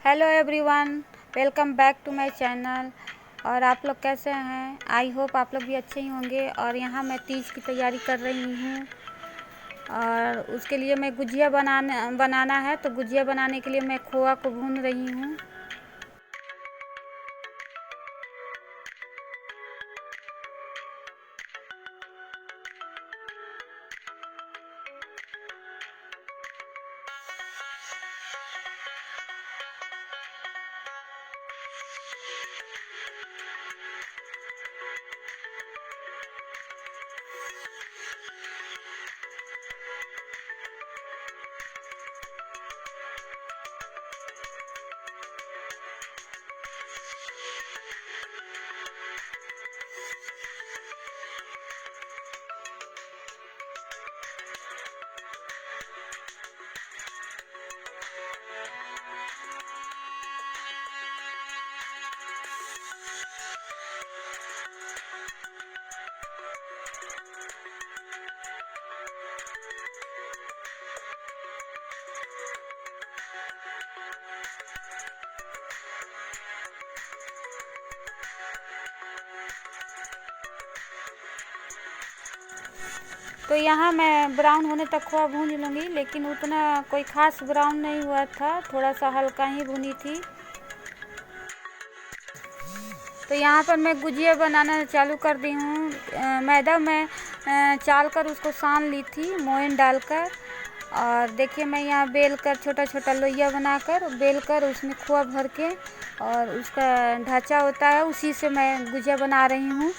Hello everyone, welcome back to my channel. और आप लोग कैसे हैं? आई होप आप लोग भी अच्छे ही होंगे। और यहाँ मैं तीज की तैयारी कर रही हूँ और उसके लिए मैं गुजिया बनाना है। तो गुजिया बनाने के लिए मैं खोआ को भून रही हूँ। तो यहाँ मैं ब्राउन होने तक खोआ भून लूँगी, लेकिन उतना कोई ख़ास ब्राउन नहीं हुआ था, थोड़ा सा हल्का ही भुनी थी। तो यहाँ पर मैं गुजिया बनाना चालू कर दी हूँ। मैदा मैं चाल कर उसको सान ली थी मोयन डालकर। और देखिए मैं यहाँ बेल कर छोटा छोटा लोइया बनाकर बेल कर उसमें खोआ भर के और उसका ढांचा होता है, उसी से मैं गुजिया बना रही हूँ।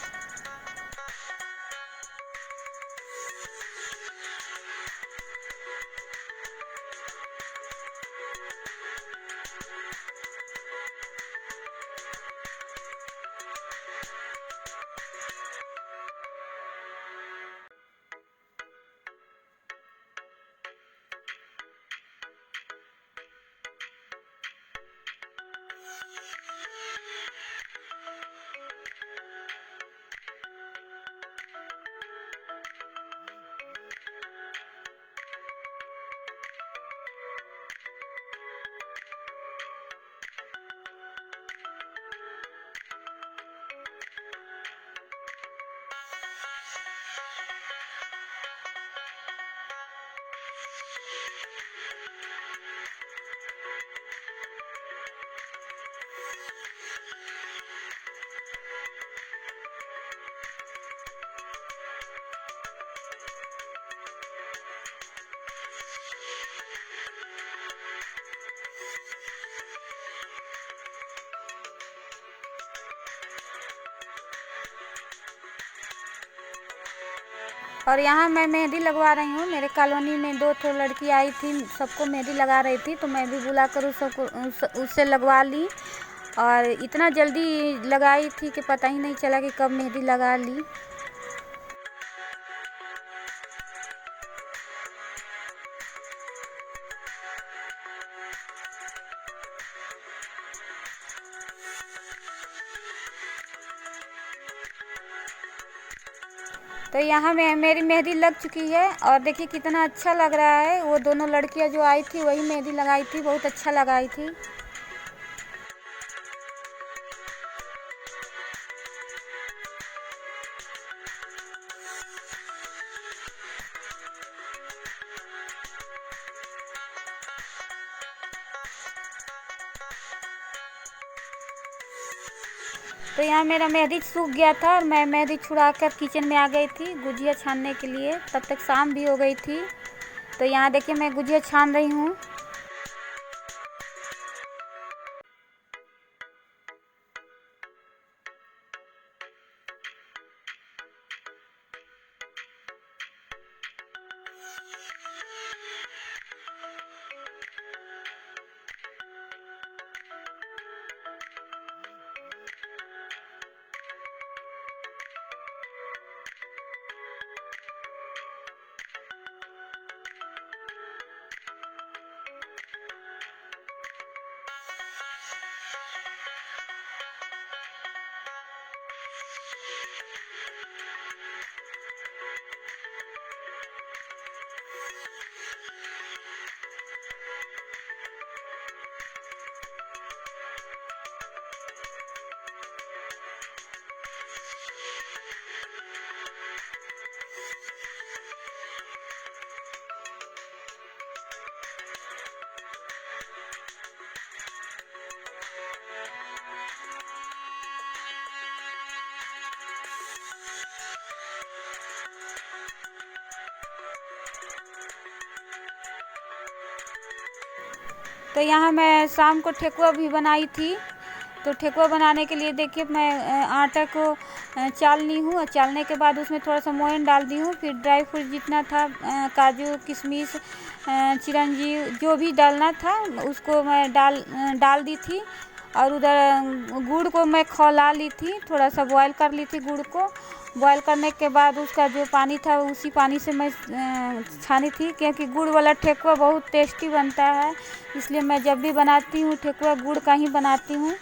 और यहाँ मैं मेहंदी लगवा रही हूँ। मेरे कॉलोनी में 2 ठो लड़की आई थी, सबको मेहंदी लगा रही थी, तो मैं भी बुला कर उससे लगवा ली। और इतना जल्दी लगाई थी कि पता ही नहीं चला कि कब मेहंदी लगा ली। तो यहाँ में मेरी मेहंदी लग चुकी है और देखिए कितना अच्छा लग रहा है। वो दोनों लड़कियाँ जो आई थी वही मेहंदी लगाई थी, बहुत अच्छा लगाई थी। तो यहाँ मेरा मेहंदी सूख गया था और मैं मेहंदी छुड़ा कर किचन में आ गई थी गुजिया छानने के लिए। तब तक शाम भी हो गई थी। तो यहाँ देखिए मैं गुजिया छान रही हूँ। तो यहाँ मैं शाम को ठेकुआ भी बनाई थी। तो ठेकुआ बनाने के लिए देखिए मैं आटा को चाल ली हूँ और चालने के बाद उसमें थोड़ा सा मोयन डाल दी हूँ। फिर ड्राई फ्रूट जितना था काजू किशमिश चिरंजी जो भी डालना था उसको मैं डाल दी थी। और उधर गुड़ को मैं खौला ली थी, थोड़ा सा बॉयल कर ली थी गुड़ को। बॉयल करने के बाद उसका जो पानी था उसी पानी से मैं छानी थी, क्योंकि गुड़ वाला ठेकुआ बहुत टेस्टी बनता है। इसलिए मैं जब भी बनाती हूँ ठेकुआ गुड़ का ही बनाती हूँ।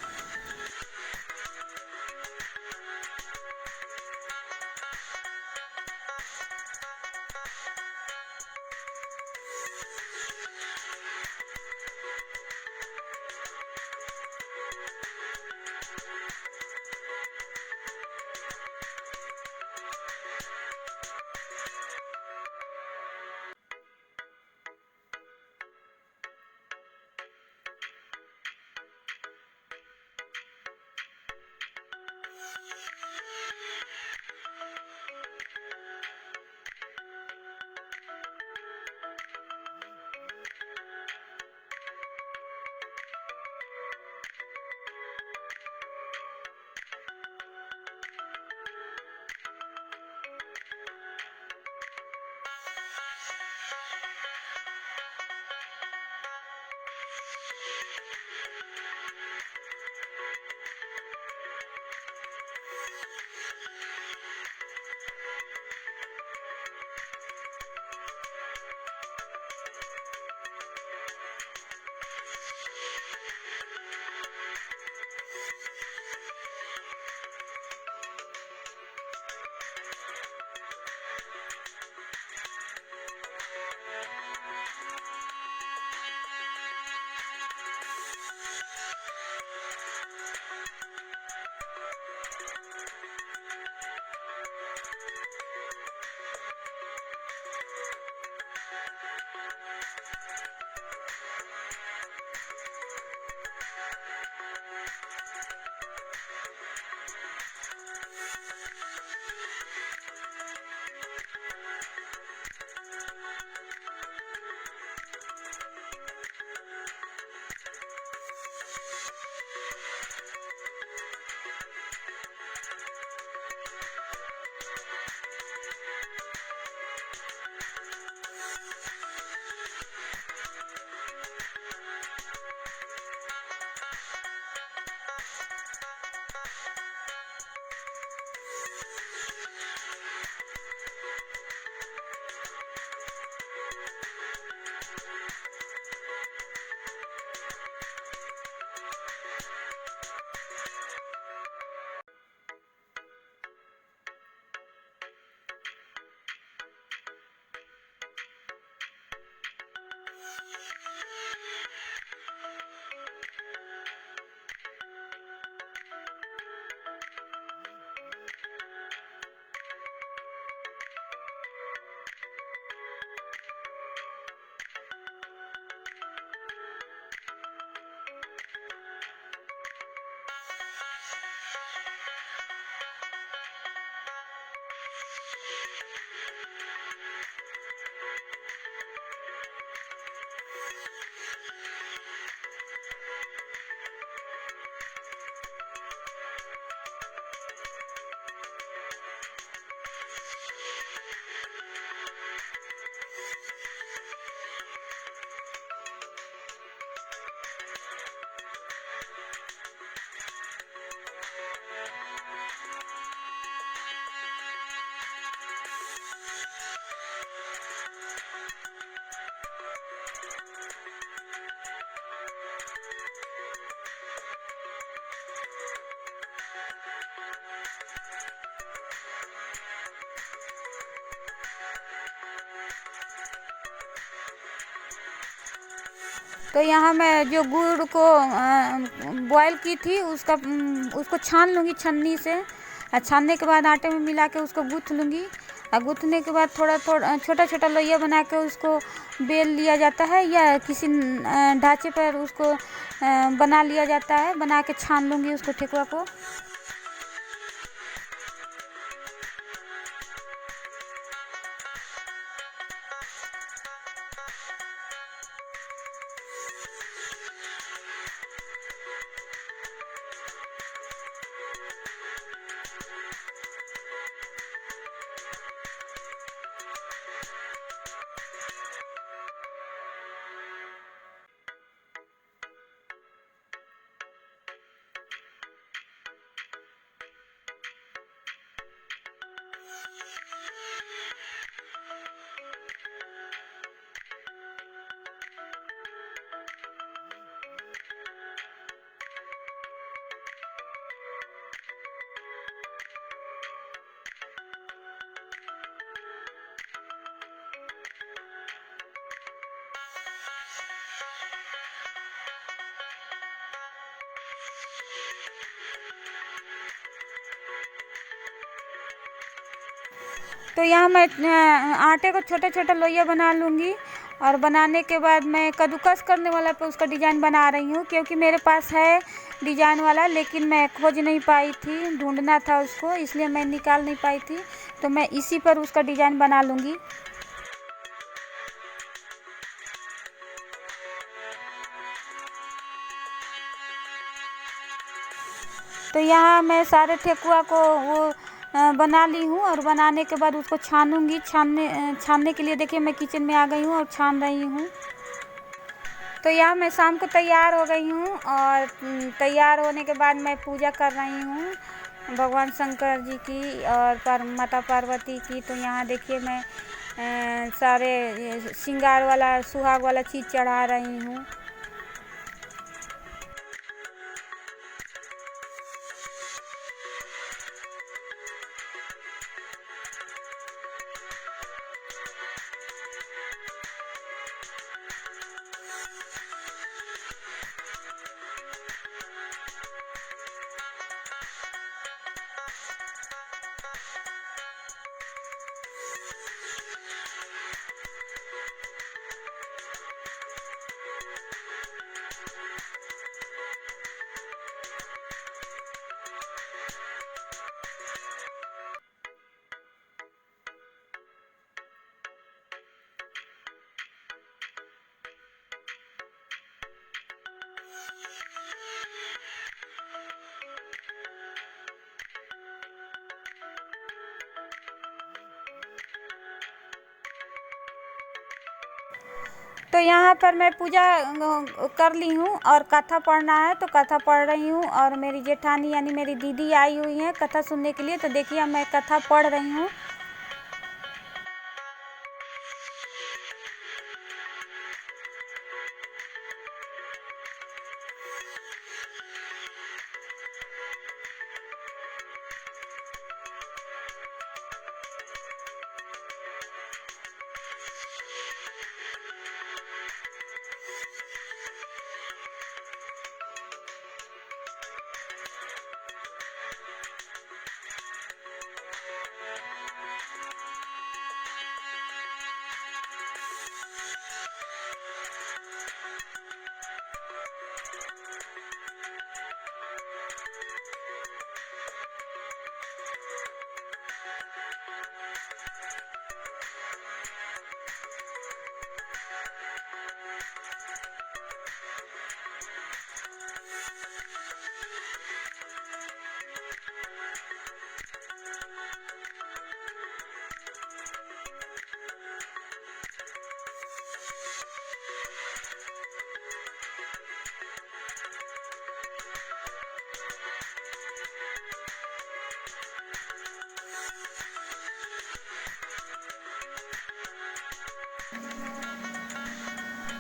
तो यहाँ मैं जो गुड़ को बॉयल की थी उसको छान लूँगी छन्नी से। और छानने के बाद आटे में मिला के उसको गूँथ लूँगी। और गूँथने के बाद थोड़ा थोड़ा छोटा छोटा लोइया बना के उसको बेल लिया जाता है, या किसी ढांचे पर उसको बना लिया जाता है। बना के छान लूँगी उसको ठेकुआ को। तो यहाँ मैं आटे को छोटा छोटा लोइया बना लूँगी और बनाने के बाद मैं कद्दूकस करने वाला पे उसका डिज़ाइन बना रही हूँ, क्योंकि मेरे पास है डिज़ाइन वाला, लेकिन मैं खोज नहीं पाई थी, ढूंढना था उसको, इसलिए मैं निकाल नहीं पाई थी। तो मैं इसी पर उसका डिज़ाइन बना लूँगी। तो यहाँ मैं सारे ठेकुआ को वो बना ली हूँ और बनाने के बाद उसको छानूंगी। छानने के लिए देखिए मैं किचन में आ गई हूँ और छान रही हूँ। तो यहाँ मैं शाम को तैयार हो गई हूँ और तैयार होने के बाद मैं पूजा कर रही हूँ भगवान शंकर जी की और माता पार्वती की। तो यहाँ देखिए मैं सारे श्रृंगार वाला सुहाग वाला चीज़ चढ़ा रही हूँ। तो यहाँ पर मैं पूजा कर ली हूँ और कथा पढ़ना है तो कथा पढ़ रही हूँ। और मेरी जेठानी यानी मेरी दीदी आई हुई हैं कथा सुनने के लिए। तो देखिए मैं कथा पढ़ रही हूँ।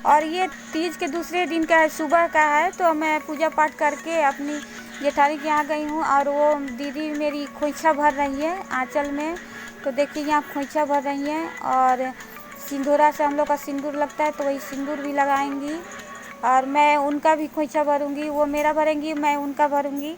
और ये तीज के दूसरे दिन का है, सुबह का है। तो मैं पूजा पाठ करके अपनी जेठानी के यहाँ गई हूँ और वो दीदी मेरी खोइछा भर रही है आंचल में। तो देखिए यहाँ खोइछा भर रही हैं और सिंदूरा से हम लोग का सिंदूर लगता है तो वही सिंदूर भी लगाएंगी। और मैं उनका भी खोइछा भरूंगी, वो मेरा भरेंगी, मैं उनका भरूंगी।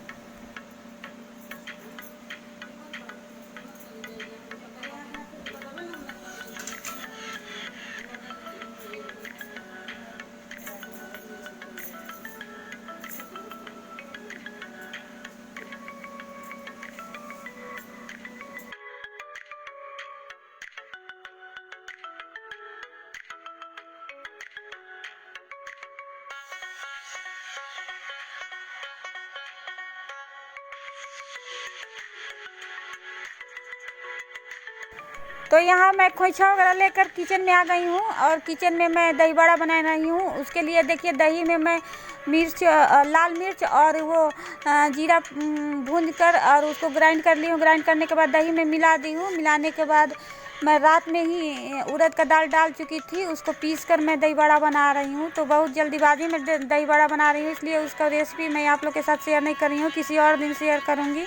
तो यहाँ मैं खोइछा वगैरह लेकर किचन में आ गई हूँ और किचन में मैं दही बड़ा बना रही हूँ। उसके लिए देखिए दही में मैं मिर्च, लाल मिर्च और वो जीरा भून कर और उसको ग्राइंड कर ली हूँ। ग्राइंड करने के बाद दही में मिला दी हूँ। मिलाने के बाद मैं रात में ही उड़द का दाल डाल चुकी थी, उसको पीस कर मैं दही बड़ा बना रही हूँ। तो बहुत जल्दीबाजी में दही बड़ा बना रही हूँ, इसलिए उसका रेसिपी मैं आप लोग के साथ शेयर नहीं कर रही हूँ, किसी और दिन शेयर करूँगी।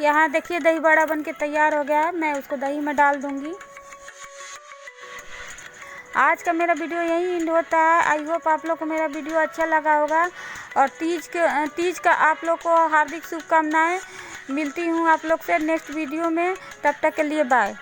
यहाँ देखिए दही बड़ा बन के तैयार हो गया है। मैं उसको दही में डाल दूँगी। आज का मेरा वीडियो यही एंड होता है। आई होप आप लोग को मेरा वीडियो अच्छा लगा होगा और तीज का आप लोग को हार्दिक शुभकामनाएं। मिलती हूँ आप लोग से नेक्स्ट वीडियो में, तब तक के लिए बाय।